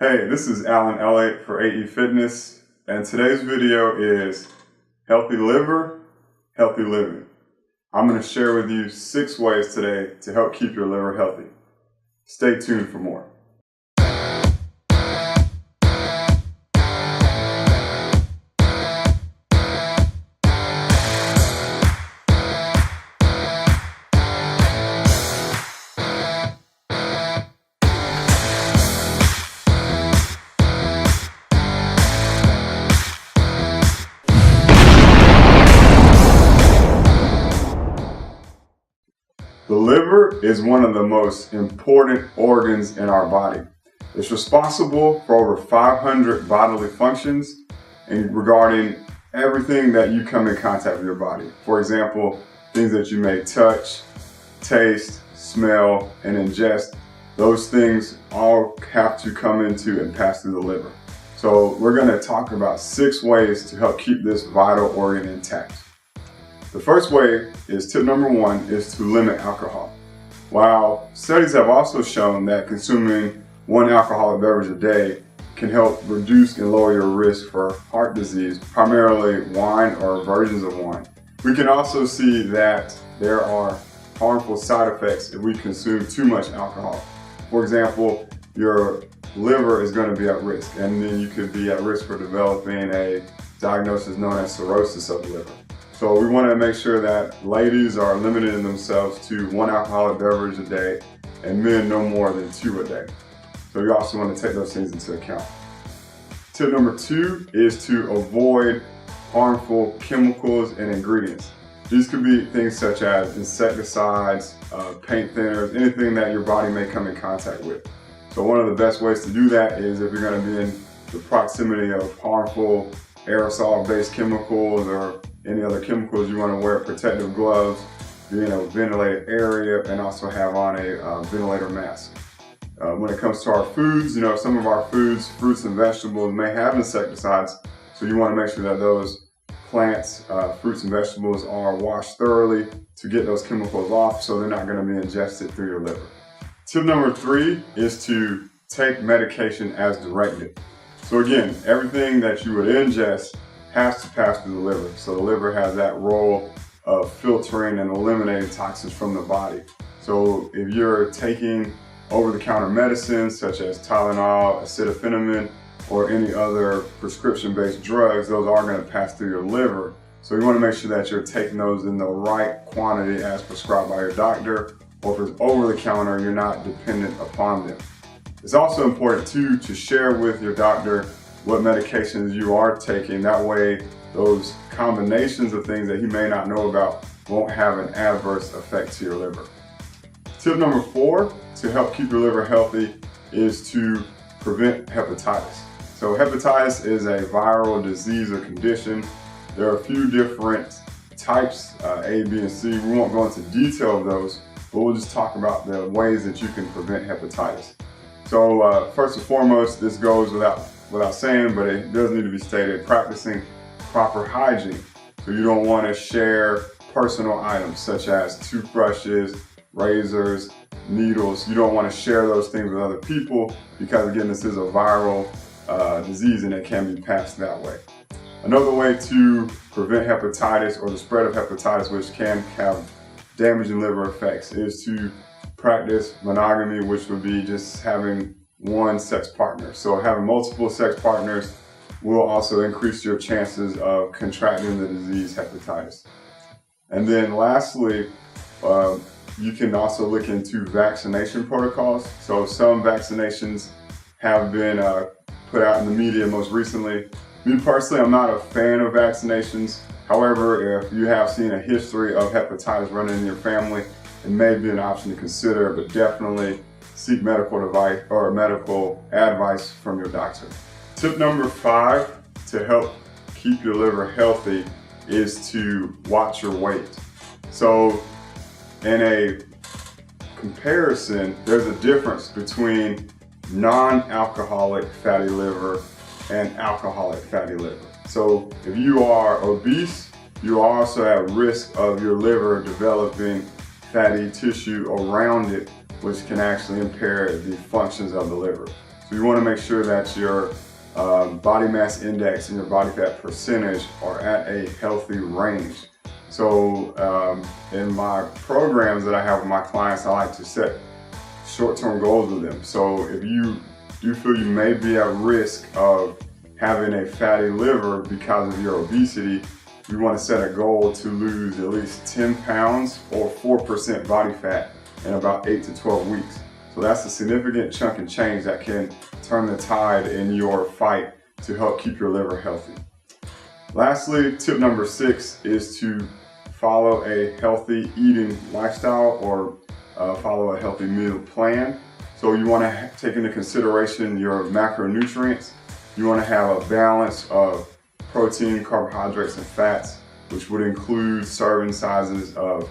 Hey, this is Alan Elliott for AE Fitness, and today's video is healthy liver, healthy living. I'm going to share with you 6 ways today to help keep your liver healthy. Stay tuned for more. The liver is one of the most important organs in our body. It's responsible for over 500 bodily functions and regarding everything that you come in contact with your body. For example, things that you may touch, taste, smell, and ingest. Those things all have to come into and pass through the liver. So we're going to talk about 6 ways to help keep this vital organ intact. The first way is tip number 1 is to limit alcohol. While studies have also shown that consuming 1 alcoholic beverage a day can help reduce and lower your risk for heart disease, primarily wine or versions of wine, we can also see that there are harmful side effects if we consume too much alcohol. For example, your liver is going to be at risk, and then you could be at risk for developing a diagnosis known as cirrhosis of the liver. So we want to make sure that ladies are limiting themselves to 1 alcoholic beverage a day and men no more than 2 a day. So you also want to take those things into account. Tip number 2 is to avoid harmful chemicals and ingredients. These could be things such as insecticides, paint thinners, anything that your body may come in contact with. So one of the best ways to do that is if you're going to be in the proximity of harmful aerosol-based chemicals or any other chemicals, you want to wear protective gloves, be in a ventilated area, and also have on a ventilator mask. When it comes to our foods, some of our foods, fruits and vegetables may have insecticides, so you want to make sure that those plants, fruits and vegetables are washed thoroughly to get those chemicals off so they're not going to be ingested through your liver. Tip number 3 is to take medication as directed. So again, everything that you would ingest has to pass through the liver. So the liver has that role of filtering and eliminating toxins from the body. So if you're taking over-the-counter medicines such as Tylenol, acetaminophen, or any other prescription-based drugs, those are going to pass through your liver. So you want to make sure that you're taking those in the right quantity as prescribed by your doctor, or if it's over-the-counter, you're not dependent upon them. It's also important too to share with your doctor what medications you are taking. That way those combinations of things that he may not know about won't have an adverse effect to your liver. Tip number 4 to help keep your liver healthy is to prevent hepatitis. So hepatitis is a viral disease or condition. There are a few different types, A, B, and C. We won't go into detail of those, but we'll just talk about the ways that you can prevent hepatitis. So first and foremost, this goes without saying, but it does need to be stated, practicing proper hygiene. So you don't want to share personal items such as toothbrushes, razors, needles. You don't want to share those things with other people because, again, this is a viral disease and it can be passed that way. Another way to prevent hepatitis or the spread of hepatitis, which can have damaging liver effects, is to practice monogamy, which would be just having 1 sex partner. So having multiple sex partners will also increase your chances of contracting the disease hepatitis. And then lastly, you can also look into vaccination protocols. So some vaccinations have been put out in the media most recently. Me personally, I'm not a fan of vaccinations. However, if you have seen a history of hepatitis running in your family, it may be an option to consider, but definitely seek medical advice from your doctor. Tip number 5 to help keep your liver healthy is to watch your weight. So in a comparison, there's a difference between non-alcoholic fatty liver and alcoholic fatty liver. So if you are obese, you are also at risk of your liver developing fatty tissue around it, which can actually impair the functions of the liver. So you want to make sure that your body mass index and your body fat percentage are at a healthy range. So in my programs that I have with my clients, I like to set short-term goals with them. So if you do feel you may be at risk of having a fatty liver because of your obesity, you want to set a goal to lose at least 10 pounds or 4% body fat in about 8 to 12 weeks. So that's a significant chunk of change that can turn the tide in your fight to help keep your liver healthy. Lastly, tip number 6 is to follow a healthy eating lifestyle or follow a healthy meal plan. So you want to take into consideration your macronutrients. You want to have a balance of protein, carbohydrates, and fats, which would include serving sizes of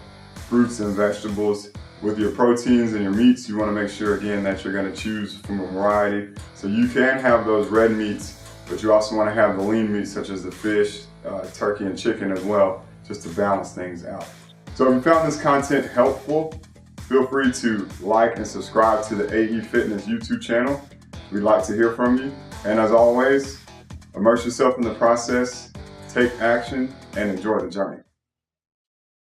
fruits and vegetables. With your proteins and your meats, you want to make sure again that you're going to choose from a variety. So you can have those red meats, but you also want to have the lean meats such as the fish, turkey, and chicken as well, just to balance things out. So if you found this content helpful, feel free to like and subscribe to the AE Fitness YouTube channel. We'd like to hear from you. And as always, immerse yourself in the process, take action, and enjoy the journey.